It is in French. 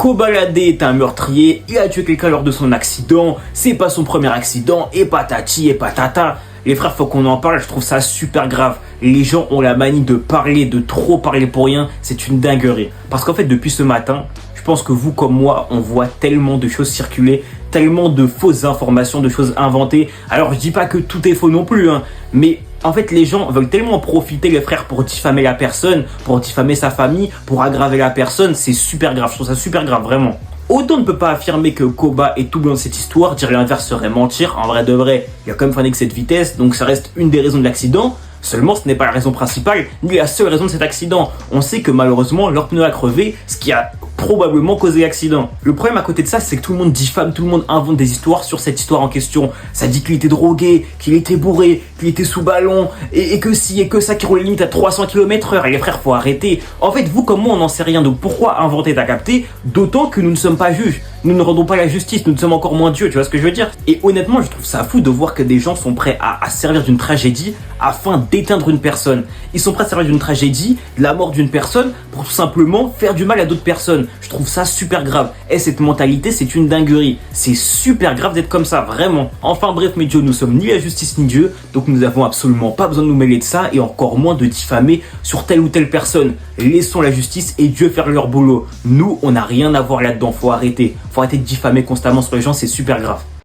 Kobalade est un meurtrier, il a tué quelqu'un lors de son accident, c'est pas son premier accident, et patati et patata. Les frères, faut qu'on en parle, je trouve ça super grave. Les gens ont la manie de parler, de trop parler pour rien, c'est une dinguerie. Parce qu'en fait, depuis ce matin, je pense que vous comme moi, on voit tellement de choses circuler, tellement de fausses informations, de choses inventées. Alors je dis pas que tout est faux non plus, mais en fait les gens veulent tellement profiter les frères pour diffamer la personne, pour diffamer sa famille, pour aggraver la personne, c'est super grave, je trouve ça super grave vraiment. Autant on ne peut pas affirmer que Koba est tout blanc de cette histoire, dire l'inverse serait mentir, en vrai de vrai, il a quand même fait un excès de vitesse, donc ça reste une des raisons de l'accident. Seulement, ce n'est pas la raison principale, ni la seule raison de cet accident. On sait que malheureusement, leur pneu a crevé, ce qui a probablement causé l'accident. Le problème à côté de ça, c'est que tout le monde diffame, tout le monde invente des histoires sur cette histoire en question. Ça dit qu'il était drogué, qu'il était bourré, qu'il était sous ballon, et que si et que ça, qui roule limite à 300 km/h. Et les frères, faut arrêter. En fait, vous comme moi, on n'en sait rien, donc pourquoi inventer, t'as capté? D'autant que nous ne sommes pas juges. Nous ne rendons pas la justice, nous ne sommes encore moins Dieu, tu vois ce que je veux dire? Et honnêtement, je trouve ça fou de voir que des gens sont prêts à servir d'une tragédie afin d'éteindre une personne. Ils sont prêts à servir d'une tragédie, de la mort d'une personne, pour tout simplement faire du mal à d'autres personnes. Je trouve ça super grave. Et cette mentalité, c'est une dinguerie. C'est super grave d'être comme ça, vraiment. Enfin bref, mes Dieu, nous sommes ni la justice ni Dieu, donc nous n'avons absolument pas besoin de nous mêler de ça et encore moins de diffamer sur telle ou telle personne. Laissons la justice et Dieu faire leur boulot. Nous, on n'a rien à voir là-dedans, faut arrêter. Faut arrêter de diffamer constamment sur les gens, c'est super grave.